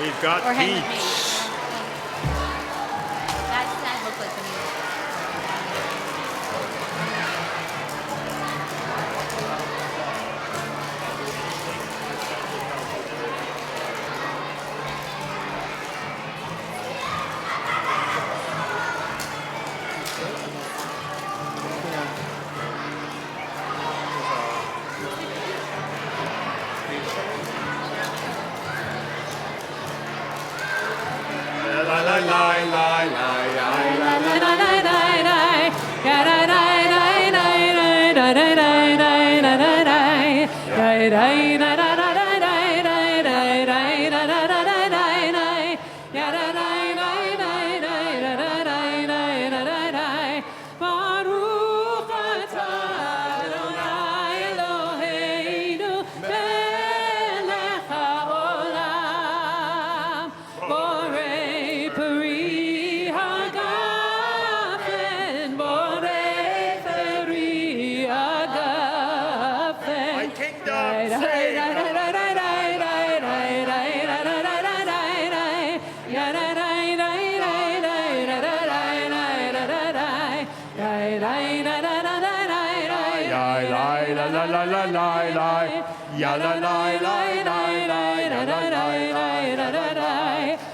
We've got Or hang with me. peeps. That looks like the music.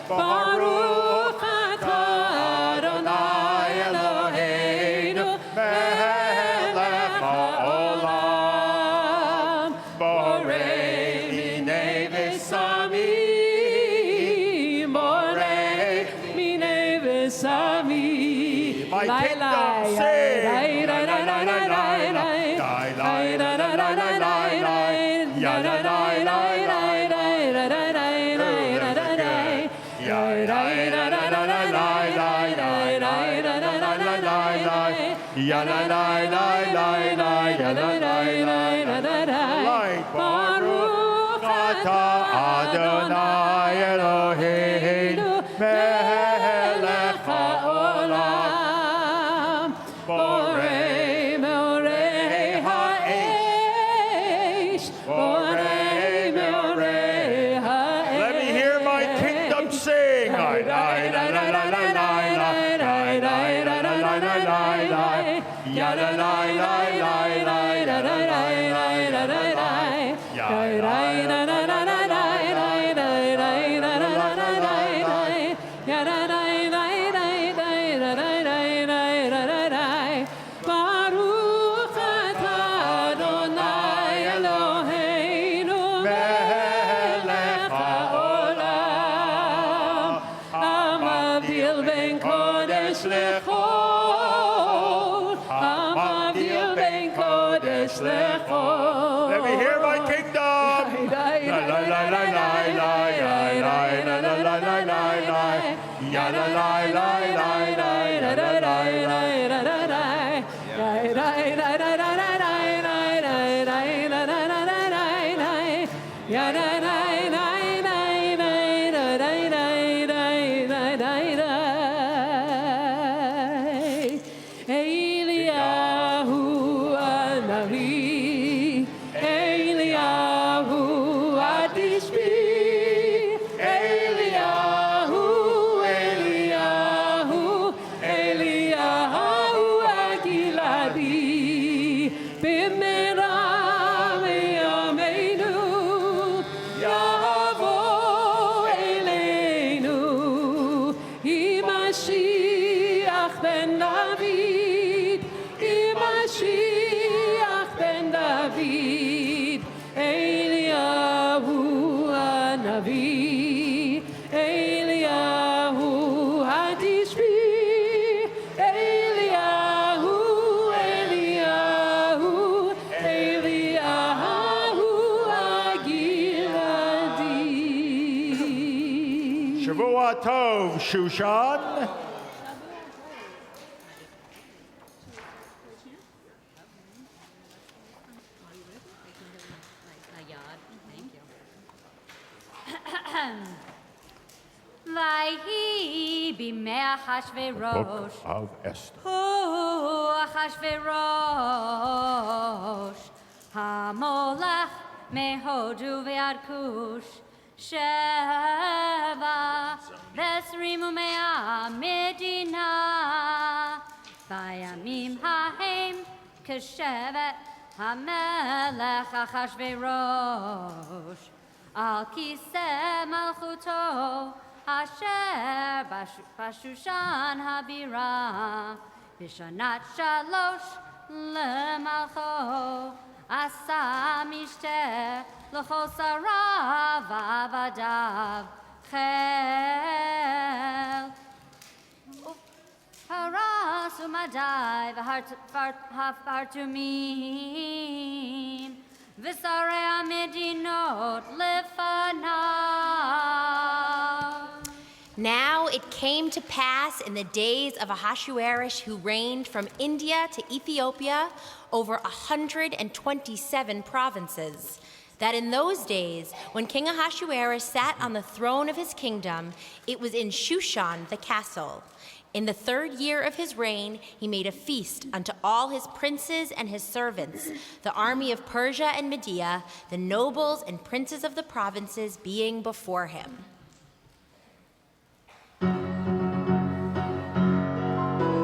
Baruch atah Adonai Eloheinu melech haolam borei minei v'samim borei minei v'samim. My kingdom sing. Baruch atah Adonai Eloheinu melech haolam borei meorei ha'esh borei meorei ha'esh. Let me hear my kingdom sing. Baruch atah Adonai Eloheinu melech haolam hamavdil ben kodesh lechol hamavdil ben kodesh lechol. Let me hear my kingdom. Eliyahu Anavi, Eliyahu Adishbi, Eliyahu, Eliyahu, Eliyahu Agiladi, Bimera Me'ameinu, Yavo Eleinu, Imashiach ben David, Imashiach ben David, Eliyahu Anavi, Eliyahu Hadishbi, Eliyahu, Eliyahu, Eliyahu Agiladi. Shavua Tov, Shushan. Vayhi b'mei Book Achashverosh. of Esther. Hu Achashverosh. Hamolach mehodu ve'ad kush. Sheva שומע המדינה בימים ההם כשבט המלך אחשוורוש על כיסא מלכותו אשר בשושן הבירה בשנת 3 למלכו עשה משתה לכל שריו ועבדיו חיל פרס ומדי והפרטומים ושרי המדינות לפניו. Now it came to pass in the days of Ahasuerus, who reigned from India to Ethiopia over 127 provinces, that in those days, when King Ahasuerus sat on the throne of his kingdom, it was in Shushan the castle. In the 3rd year of his reign, he made a feast unto all his princes and his servants, the army of Persia and Media, the nobles and princes of the provinces being before him.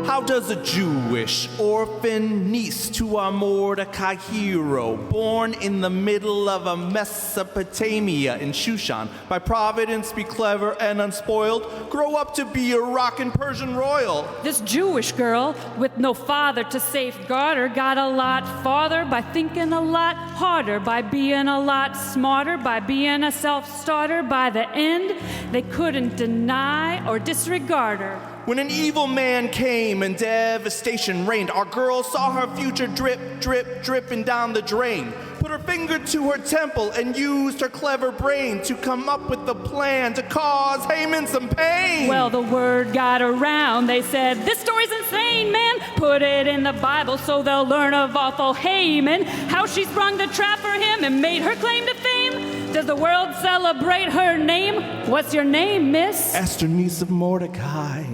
How does a Jewish orphan niece to our Mordecai hero, born in the middle of a Mesopotamia in Shushan, by providence be clever and unspoiled, grow up to be a rockin' Persian royal? This Jewish girl, with no father to safeguard her, got a lot farther by thinking a lot harder, by being a lot smarter, by being a self-starter. By the end, they couldn't deny or disregard her. When an evil man came and devastation reigned, our girl saw her future drip, drip, dripping down the drain. Put her finger to her temple and used her clever brain to come up with the plan to cause Haman some pain. Well, the word got around. They said, this story's insane, man. Put it in the Bible so they'll learn of awful Haman, how she sprung the trap for him and made her claim to fame. Does the world celebrate her name? What's your name, miss? Esther, niece of Mordecai.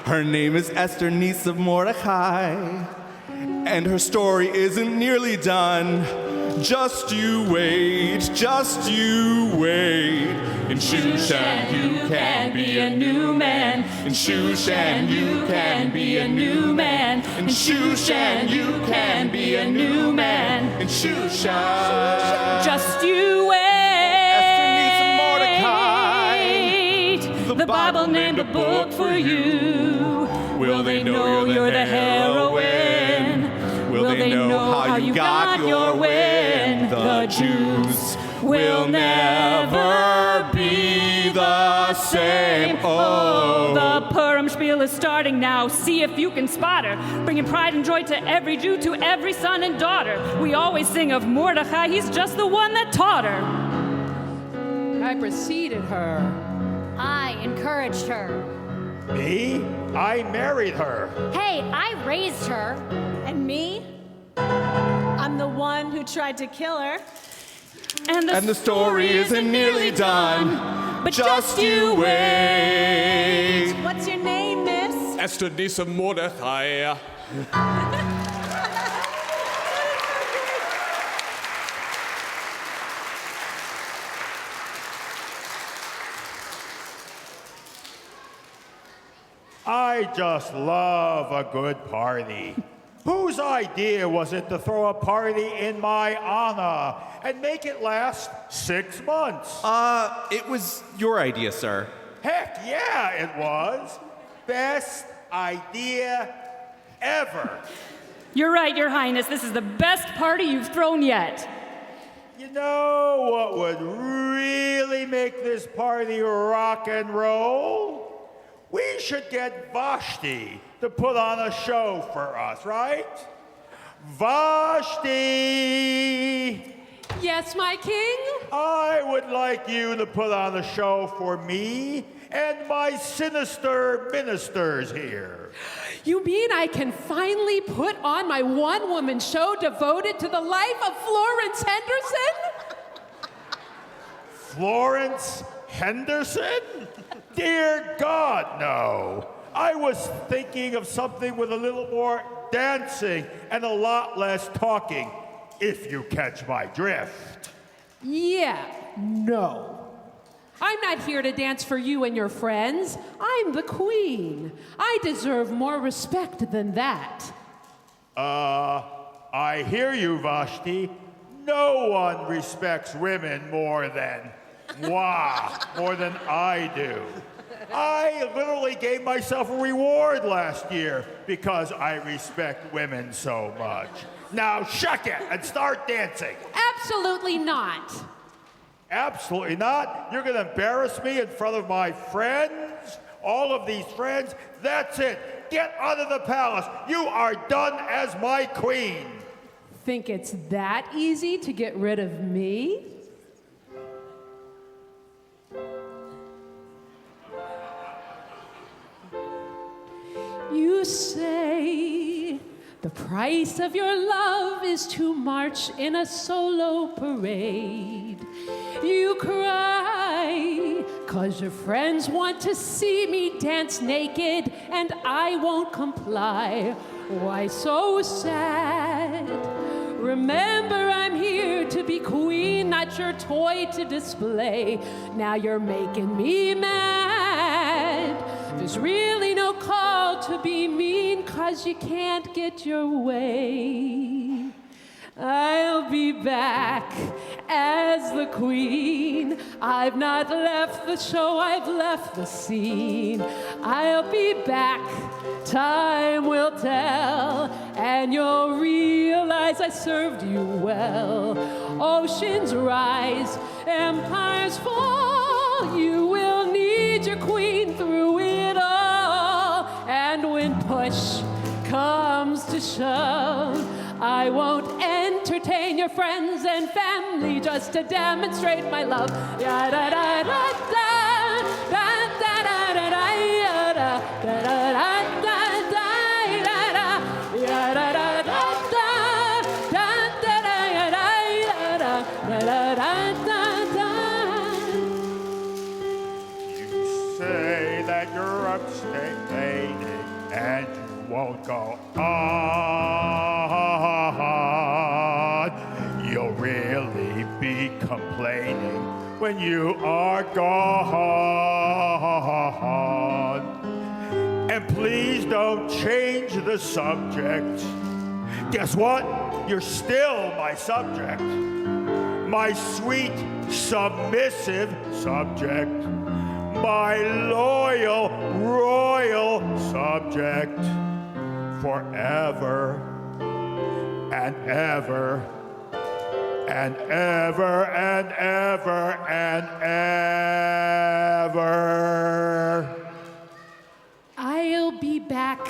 Her name is Esther, niece of Mordecai. And her story isn't nearly done. Just you wait, just you wait. In Shushan you can be a new man. In Shushan you can be a new man. In Shushan you can be a new man. In Shushan. Just you wait. Esther, niece of Mordecai. The Bible named a book for you. Will they know you're the heroine? Will they know how you got your win? The Jews will never be the same. Oh, the Purim Shpiel is starting now. See if you can spot her, bringing pride and joy to every Jew, to every son and daughter. We always sing of Mordecai. He's just the one that taught her. I preceded her. I encouraged her. Me? I married her. Hey, I raised her. And me? I'm the one who tried to kill her. And the story isn't nearly done. But just you wait. What's your name, miss? Esther, niece of Mordecai. I just love a good party. Whose idea was it to throw a party in my honor and make it last 6 months? It was your idea, sir. Heck yeah, it was. Best idea ever. You're right, Your Highness. This is the best party you've thrown yet. You know what would really make this party rock and roll? We should get Vashti to put on a show for us, right? Vashti! Yes, my king? I would like you to put on a show for me and my sinister ministers here. You mean I can finally put on my one-woman show devoted to the life of Florence Henderson? Florence Henderson? Dear God, no. I was thinking of something with a little more dancing and a lot less talking, if you catch my drift. Yeah, no. I'm not here to dance for you and your friends. I'm the queen. I deserve more respect than that. I hear you, Vashti. No one respects women more than more than I do. I literally gave myself a reward last year because I respect women so much. Now shuck it and start dancing. Absolutely not. Absolutely not. You're gonna embarrass me in front of my friends, all of these friends. That's it. Get out of the palace. You are done as my queen. Think it's that easy to get rid of me? You say the price of your love is to march in a solo parade. You cry 'cause your friends want to see me dance naked and I won't comply. Why so sad? Remember, I'm here to be queen, not your toy to display. Now you're making me mad. There's really no call to be mean, 'cause you can't get your way. I'll be back as the queen. I've not left the show, I've left the scene. I'll be back, time will tell, and you'll realize I served you well. Oceans rise, empires fall, you will need your queen through it all. And when push comes to shove, I won't entertain your friends and family just to demonstrate my love. Ya da da da da da da da da da ya da da da da da da da ya da da da da da da da ya da ya da da da da da. You say that you're abstaining and you won't go on. You'll really be complaining when you are gone. And please don't change the subject. Guess what? You're still my subject. My sweet, submissive subject. My loyal, royal subject. Forever and ever and ever and ever and ever. I'll be back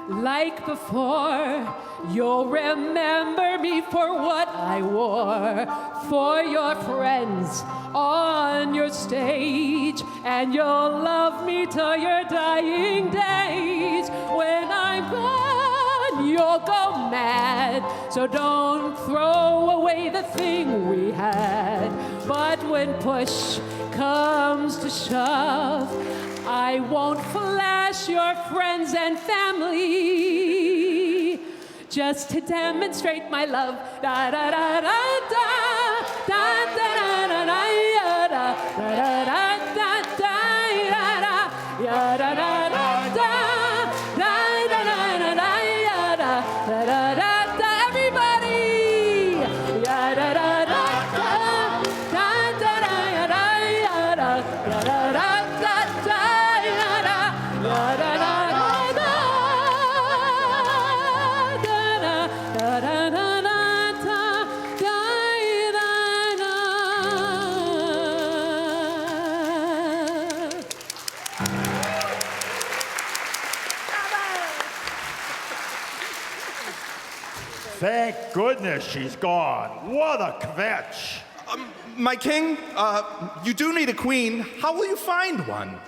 like before. You'll remember me for what I wore for your friends on your stage, and you'll love me till your dying days. When I'm gone, you'll go mad, so don't throw away the thing we had. But when push comes to shove, I won't flash your friends and family, just to demonstrate my love. Da da da da da da da da da da da da da da da da da da. Everybody! Ya da da da da da da da ya da da da da da da ya da ya da da da da da da da Thank goodness she's gone. What a kvetch. My king, you do need a queen. How will you find one?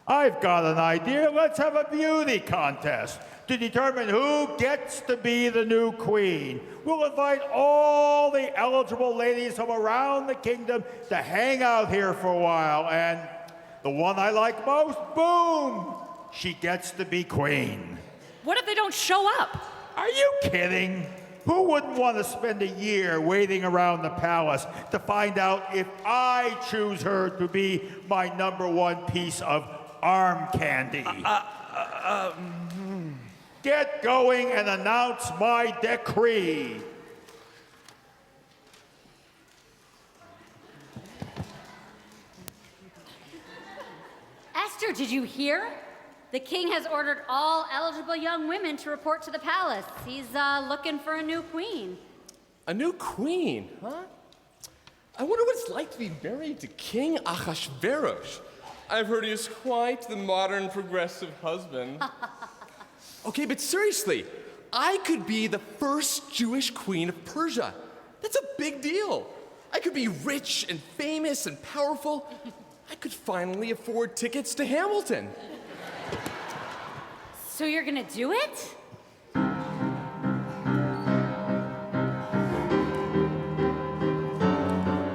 I've got an idea. Let's have a beauty contest to determine who gets to be the new queen. We'll invite all the eligible ladies from around the kingdom to hang out here for a while. And the one I like most, boom, she gets to be queen. What if they don't show up? Are you kidding? Who wouldn't want to spend a year waiting around the palace to find out if I choose her to be my #1 piece of arm candy? Get going and announce my decree. Esther, did you hear? The king has ordered all eligible young women to report to the palace. He's looking for a new queen. A new queen, huh? I wonder what it's like to be married to King Ahasuerus. I've heard he is quite the modern progressive husband. Okay, but seriously, I could be the first Jewish queen of Persia. That's a big deal. I could be rich and famous and powerful. I could finally afford tickets to Hamilton. So you're gonna do it?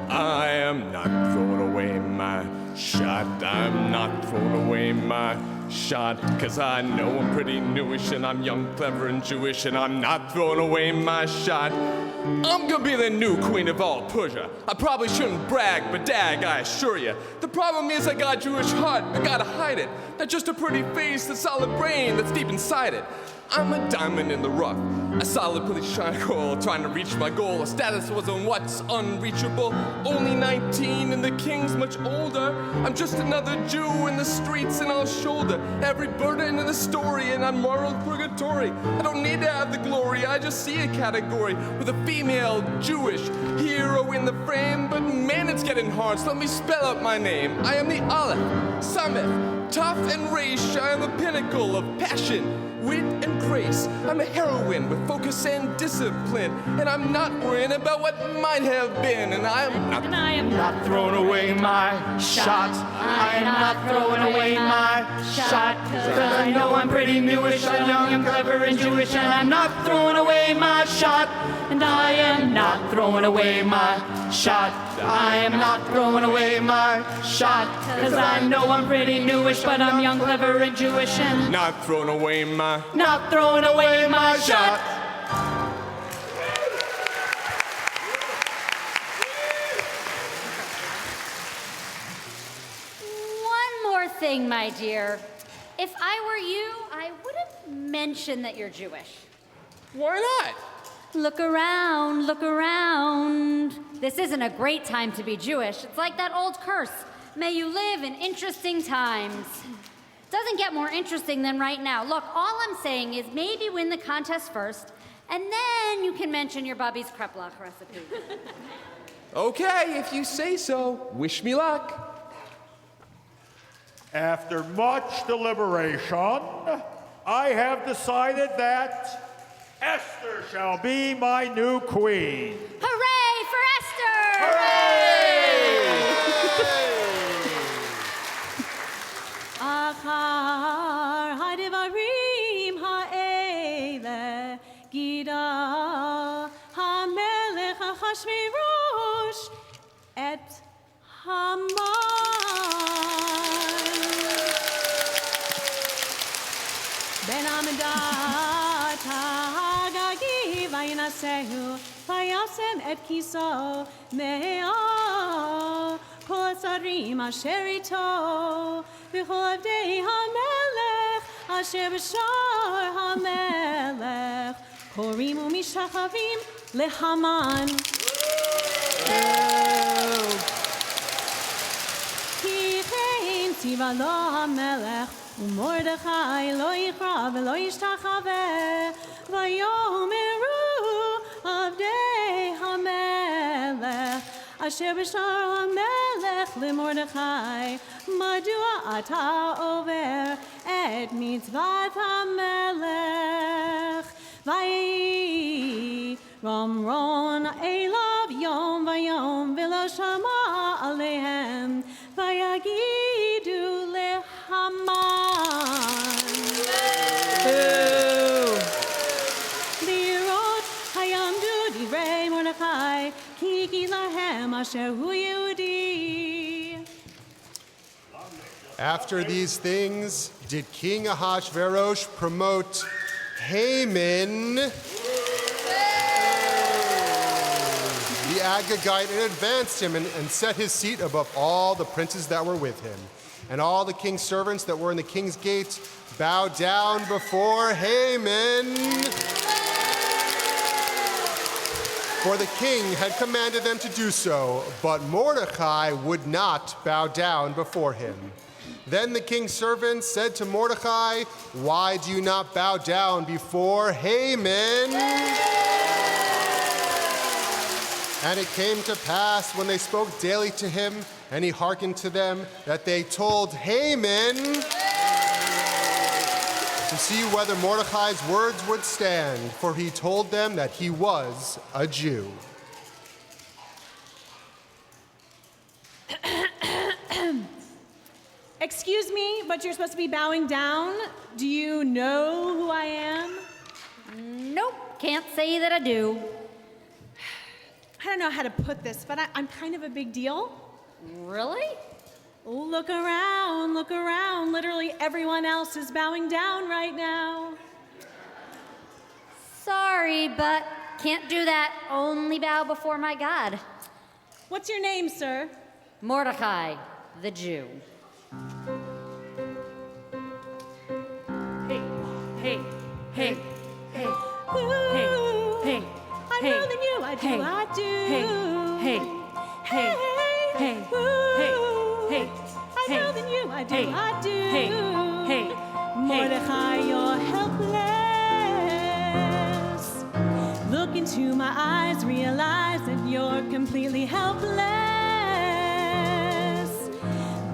I am not throwing away my shot. I'm not throwing away my shot. 'Cause I know I'm pretty newish and I'm young, clever, and Jewish, and I'm not throwing away my shot. I'm gonna be the new queen of all Persia. I probably shouldn't brag, but dag, I assure you. The problem is I got a Jewish heart, I gotta hide it. Not just a pretty face, a solid brain that's deep inside it. I'm a diamond in the rough, a solid, pretty shiny coal, trying to reach my goal. A status wasn't what's unreachable. Only 19 and the king's much older. I'm just another Jew in the streets and I'll shoulder every burden in the story and I'm moral purgatory. I don't need to have the glory, I just see a category with a female Jewish hero in the frame. But man, it's getting hard, so let me spell out my name. I am the Aleph, Sameth, Tough and Reish. I am the pinnacle of passion, wit and grace. I'm a heroine with focus and discipline, and I'm not worrying about what might have been. And I am Not throwing away my shot. I am not throwing away my shot. 'Cause I know I'm pretty newish, I'm young and clever and Jewish, and I'm not throwing away my shot. And I am not throwing away my shot. I am not throwing away my shot. 'Cause I know I'm pretty newish, but I'm young, clever, and Jewish, and not throwing away my not throwing away my shot. One more thing, my dear. If I were you, I wouldn't mention that you're Jewish. Why not? Look around, look around. This isn't a great time to be Jewish. It's like that old curse. May you live in interesting times. Doesn't get more interesting than right now. Look, all I'm saying is maybe win the contest first, and then you can mention your Bobby's kreplach recipe. Okay, if you say so. Wish me luck. After much deliberation, I have decided that Esther shall be my new queen. Hooray for Esther! Achar hadivarim ha'ele gida hamelech Achashverosh et Haman. Ben Amendat ha'agagi vayinasehu vayasem et kiso me'ah kol sarim asher ito v'chol avdei hamelech asher b'shar hamelech korim u'mishachavim lehaman. Ki chein tziva lo hamelech u'Mordechai lo yichra v'lo yishtachaveh vayomeru avdei hamelech asher b'shar hamelech leMordechai madua ata over et mitzvat hamelech vayi romron elav yom vayom v'lo shama alehem vayagidu lehaman. Lirot hayamdu divrei Mordechai ki lahem asher hu Yehudi. After these things, did King Ahasuerus promote Haman Agagite and advanced him and set his seat above all the princes that were with him. And all the king's servants that were in the king's gate bowed down before Haman. For the king had commanded them to do so, but Mordecai would not bow down before him. Then the king's servants said to Mordecai, "Why do you not bow down before Haman?" And it came to pass when they spoke daily to him, and he hearkened to them, that they told Haman to see whether Mordecai's words would stand, for he told them that he was a Jew. Excuse me, but you're supposed to be bowing down. Do you know who I am? Nope, can't say that I do. I don't know how to put this, but I'm kind of a big deal. Really? Look around, look around. Literally everyone else is bowing down right now. Sorry, but can't do that. Only bow before my God. What's your name, sir? Mordecai, the Jew. Hey, hey, hey, hey, Ooh, hey, I'm hey, more than you, I do, hey, I do. hey, hey, hey, Ooh, hey, I'm hey, more than you, I do, hey, I do. hey, hey, Mordecai, you're helpless. Look into my eyes, realize that you're completely helpless.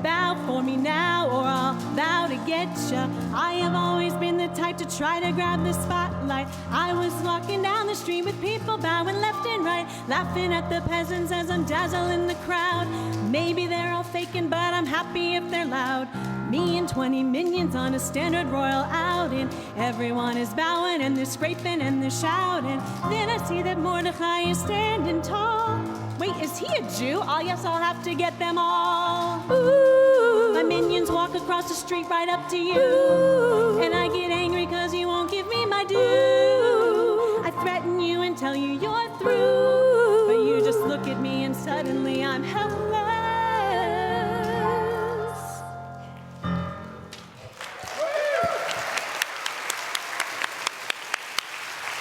Bow for me now, or I'll bow to get ya. I have always been the type to try to grab the spotlight. I was walking down the street with people bowing left and right, laughing at the peasants as I'm dazzling the crowd. Maybe they're all faking, but I'm happy if they're loud. Me and 20 minions on a standard royal outing. Everyone is bowing and they're scraping and they're shouting. Then I see that Mordecai is standing tall. Wait, is he a Jew? Oh, yes, I'll have to get them all. Ooh. My minions walk across the street right up to you. Ooh. And I get angry because you won't give me my due. I threaten you and tell you you're through. But you just look at me and suddenly I'm helpless.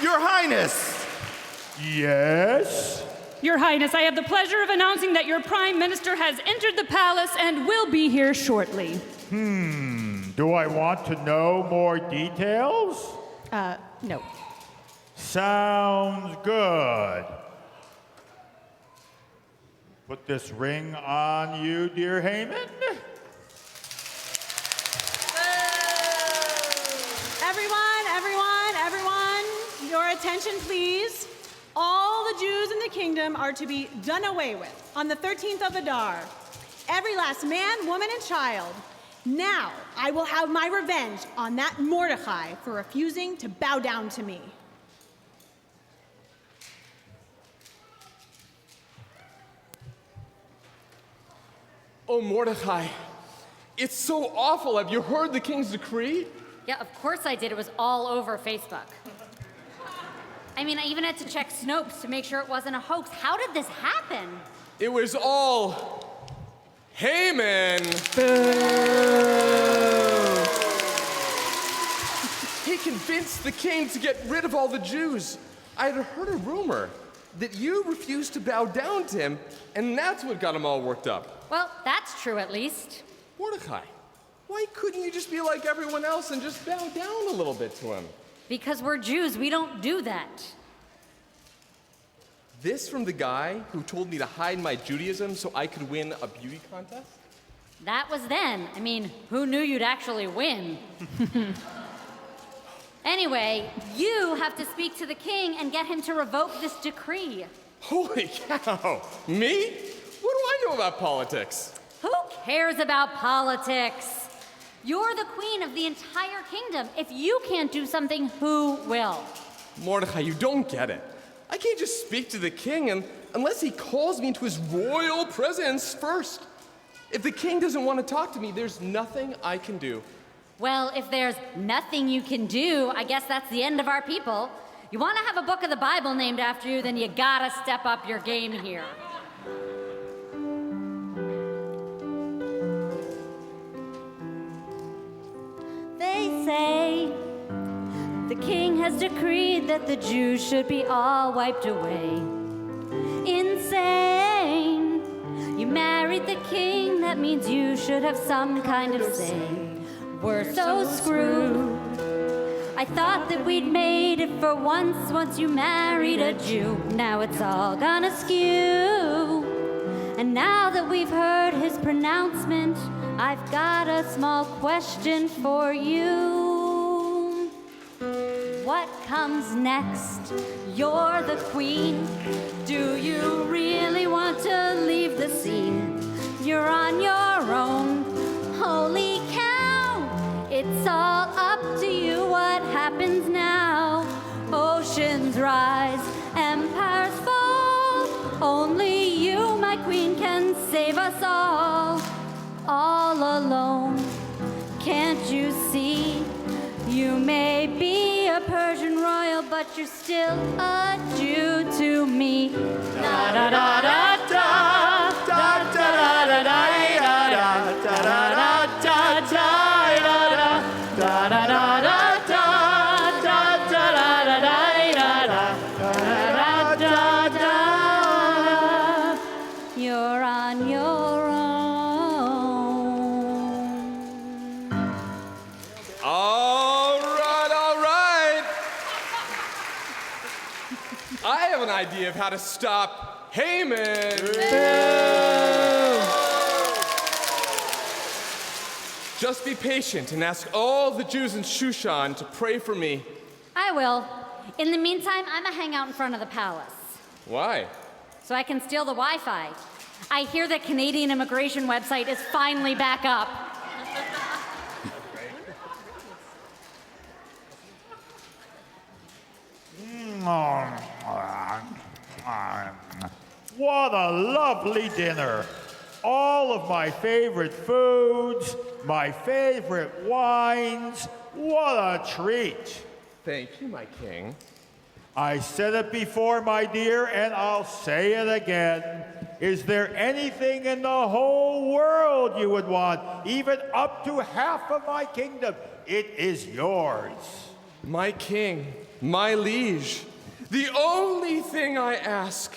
Your Highness! Yes? Your Highness, I have the pleasure of announcing that your Prime Minister has entered the palace and will be here shortly. Do I want to know more details? No. Sounds good. Put this ring on you, dear Haman. Everyone, your attention, please. All the Jews in the kingdom are to be done away with on the 13th of Adar. Every last man, woman, and child. Now I will have my revenge on that Mordecai for refusing to bow down to me. Oh, Mordecai, it's so awful. Have you heard the king's decree? Yeah, of course I did. It was all over Facebook. I mean, I even had to check Snopes to make sure it wasn't a hoax. How did this happen? It was all Haman. He convinced the king to get rid of all the Jews. I had heard a rumor that you refused to bow down to him, and that's what got him all worked up. Well, that's true at least. Mordecai, why couldn't you just be like everyone else and just bow down a little bit to him? Because we're Jews, we don't do that. This from the guy who told me to hide my Judaism so I could win a beauty contest? That was then. I mean, who knew you'd actually win? Anyway, you have to speak to the king and get him to revoke this decree. Holy cow! Me? What do I know about politics? Who cares about politics? You're the queen of the entire kingdom. If you can't do something, who will? Mordecai, you don't get it. I can't just speak to the king unless he calls me into his royal presence first. If the king doesn't want to talk to me, there's nothing I can do. Well, if there's nothing you can do, I guess that's the end of our people. You want to have a book of the Bible named after you, then you gotta step up your game here. They say the king has decreed that the Jews should be all wiped away. Insane. You married the king, that means you should have some kind of say. We're so screwed. I thought that we'd made it for once you married a Jew. Now it's all gonna skew. And now that we've heard his pronouncement, I've got a small question for you. What comes next? You're the queen. Do you really want to leave the scene? You're on your own. Holy cow! It's all up to you. What happens now? Oceans rise, empires fall. Only you, my queen, can save us all alone. Can't you see? You may be a Persian royal, but you're still a Jew to me. Da da da da da da da da da da da da da da. You're on your own. All right. I have an idea of how to stop Haman. Just be patient and ask all the Jews in Shushan to pray for me. I will. In the meantime, I'm gonna hang out in front of the palace Why? so I can steal the Wi-Fi. I hear the Canadian immigration website is finally back up. What a lovely dinner. All of my favorite foods, my favorite wines. What a treat. Thank you, my king. I said it before, my dear, and I'll say it again. Is there anything in the whole world you would want, even up to half of my kingdom? It is yours. My king, my liege, the only thing I ask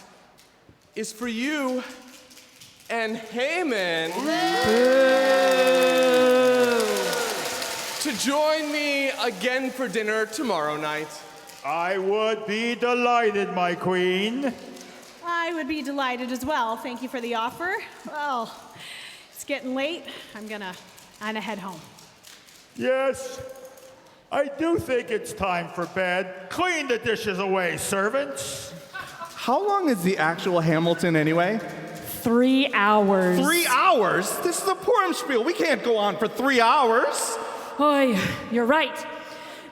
is for you and Haman to join me again for dinner tomorrow night. I would be delighted, my queen. I would be delighted as well. Thank you for the offer. Well, it's getting late. I'm gonna head home. Yes, I do think it's time for bed. Clean the dishes away, servants. How long is the actual Hamilton anyway? 3 hours. 3 hours? This is the Purim Shpiel. We can't go on for 3 hours. Oy, you're right.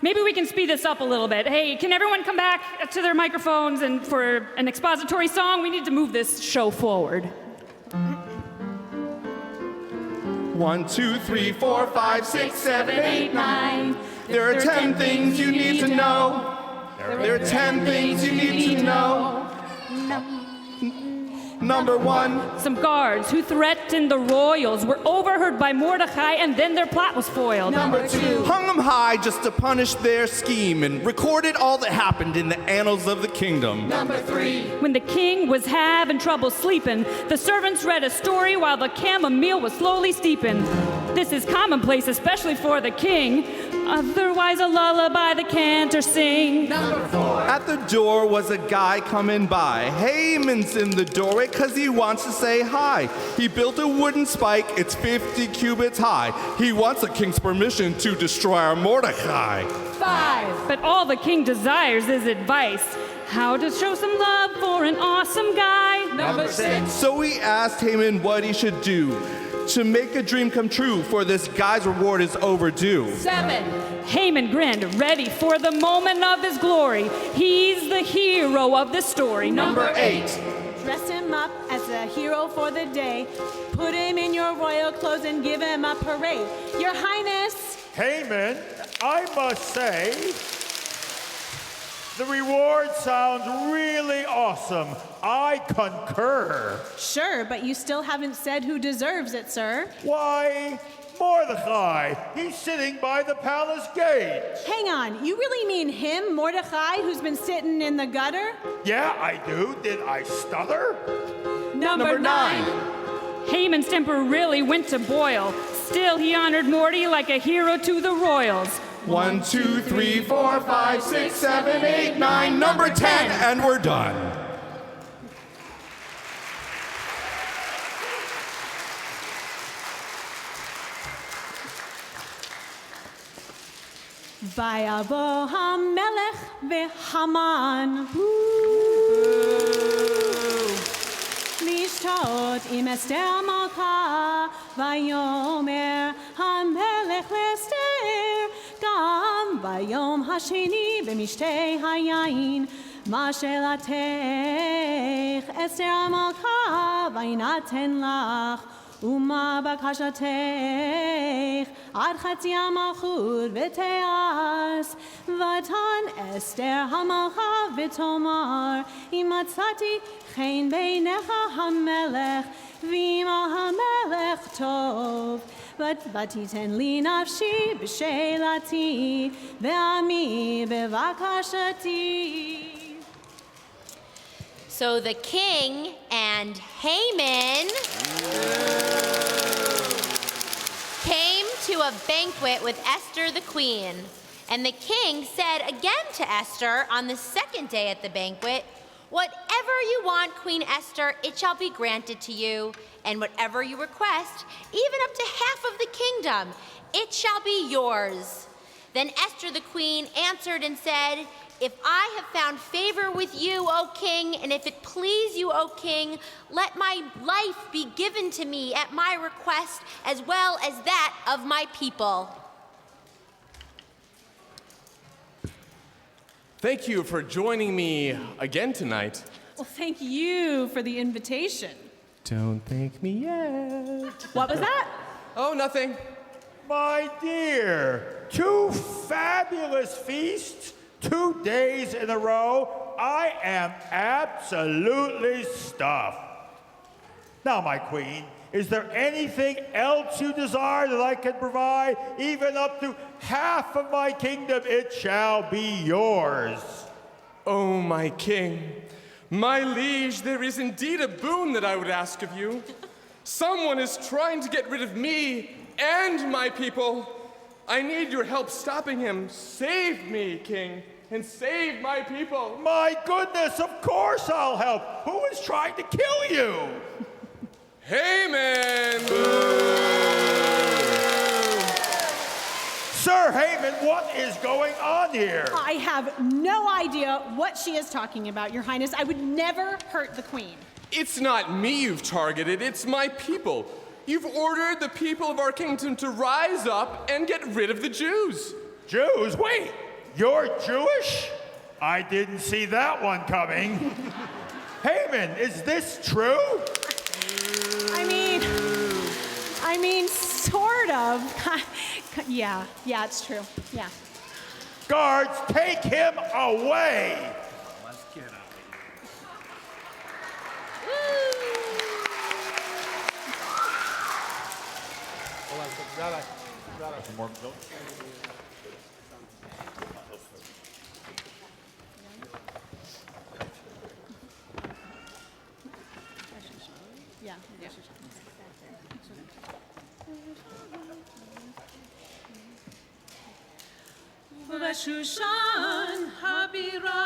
Maybe we can speed this up a little bit. Hey, can everyone come back to their microphones, and for an expository song, we need to move this show forward. 1, 2, 3, 4, 5, 6, 7, 8, 9. There are 10 things you need to know. There are 10 things you need to know. Number 1. Some guards who threatened the royals were overheard by Mordecai, and then their plot was foiled. Number 2. Hung them high just to punish their scheme and recorded all that happened in the annals of the kingdom. Number 3. When the king was having trouble sleeping, the servants read a story while the chamomile was slowly steeping. This is commonplace, especially for the king. Otherwise, a lullaby the cantor sing. Number 4. At the door was a guy coming by. Haman's in the doorway 'cause he wants to say hi. He built a wooden spike, it's 50 cubits high. He wants the king's permission to destroy our Mordecai. 5. But all the king desires is advice. How to show some love for an awesome guy. Number 6. So he asked Haman what he should do to make a dream come true, for this guy's reward is overdue. 7. Haman grinned, ready for the moment of his glory. He's the hero of the story. Number 8. Dress him up as a hero for the day. Put him in your royal clothes and give him a parade. Your Highness. Haman, I must say, The reward sounds really awesome. I concur. Sure, but you still haven't said who deserves it, sir. Why, Mordecai. He's sitting by the palace gate. Hang on, you really mean him, Mordecai, who's been sitting in the gutter? Yeah, I do. Did I stutter? Number 9. Haman's temper really went to boil. Still, he honored Morty like a hero to the royals. 1, 2, 3, 4, 5, 6, 7, 8, 9, number 10, and we're done. Vayavo hamelech vehaman lishtot im Esther malka vayomer hamelech le'Esther gam vayom hasheni b'mishtei hayayin mashelatech Esther malka vayinaten lach Uma bakashatech ad chatzi malchut v'te'as vatan Esther hamalcha v'tomar imatzati chen beinecha hamelech v'ima hamelech tov vatiten li nafshi b'sheilati ve'ami bevakashati. So the king and Haman came to a banquet with Esther the queen. And the king said again to Esther on the second day at the banquet, "Whatever you want, Queen Esther, it shall be granted to you. And whatever you request, even up to half of the kingdom, it shall be yours." Then Esther the queen answered and said, "If I have found favor with you, O king, and if it please you, O king, let my life be given to me at my request as well as that of my people." Thank you for joining me again tonight. Well, thank you for the invitation. Don't thank me yet. What was that? Oh, nothing. My dear, 2 fabulous feasts, 2 days in a row. I am absolutely stuffed. Now, my queen, is there anything else you desire that I can provide? Even up to half of my kingdom, it shall be yours. Oh, my king, my liege, there is indeed a boon that I would ask of you. Someone is trying to get rid of me and my people. I need your help stopping him. Save me, king, and save my people. My goodness, of course I'll help. Who is trying to kill you? Haman! Sir Haman, what is going on here? I have no idea what she is talking about, Your Highness. I would never hurt the queen. It's not me you've targeted, it's my people. You've ordered the people of our kingdom to rise up and get rid of the Jews. Jews? Wait, you're Jewish? I didn't see that one coming. Haman, is this true? I mean, sort of. Yeah, it's true. Yeah. Guards, take him away. Let's get out of V'shushan habira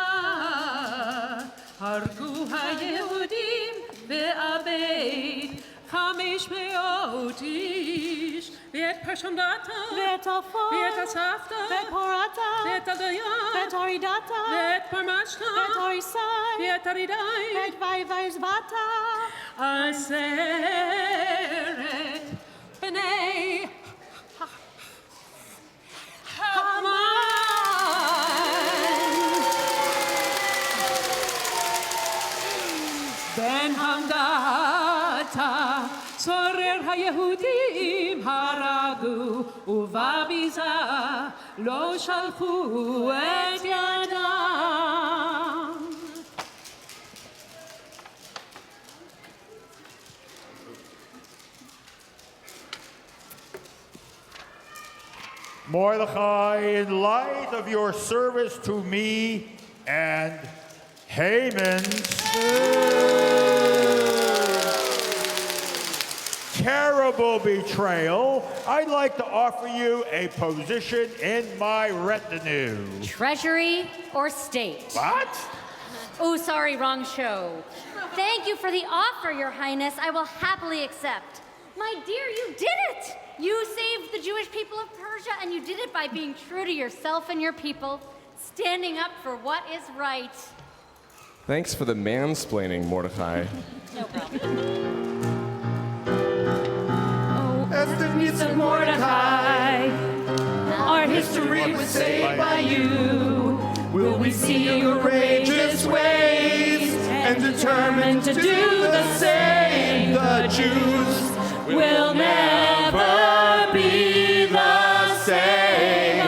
hargu hayehudim ve'abed chamesh me'ot ish ve'et parshamdata Ve'et Alfon, ve'et asafta Ve'et Porata, ve'et adayah Ve'et Haridata, ve'et parmashta Ve'et Harisai, ve'et aridai Ve'et Vaivazvata, aseret b'nei Haman Ben Hamdata Sorer HaYehudim Harag נהגו, ובביזה לא שלחו את ידם. Mordecai, in light of your service to me and Haman's terrible betrayal, I'd like to offer you a position in my retinue. Treasury or state? What? Oh, sorry, wrong show. Thank you for the offer, Your Highness. I will happily accept. My dear, you did it! You saved the Jewish people of Persia, and you did it by being true to yourself and your people, standing up for what is right. Thanks for the mansplaining, Mordecai. No problem. Esther needs Of Mordecai, our history was saved by you. Will we see your courageous ways and determined to do the same? The Jews Will never be the same.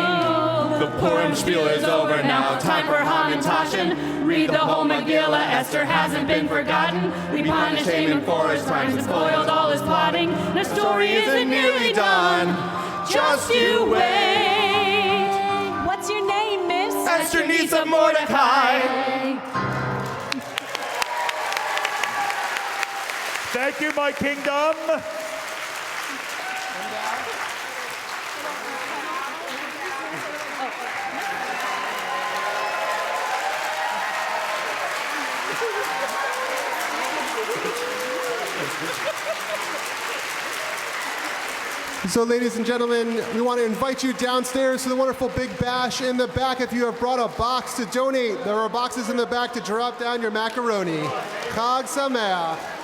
The Purim Shpiel is over now. Time for Hamantashen. Read the whole Megillah. Esther hasn't been forgotten. We punished Haman for his crimes and spoiled all his plotting. The story isn't nearly done. Just you wait. What's your name, miss? Esther needs a Mordecai. Thank you, my kingdom. So, ladies and gentlemen, we want to invite you downstairs to the wonderful Big Bash in the back. If you have brought a box to donate, there are boxes in the back to drop down your macaroni. Chag Sameach.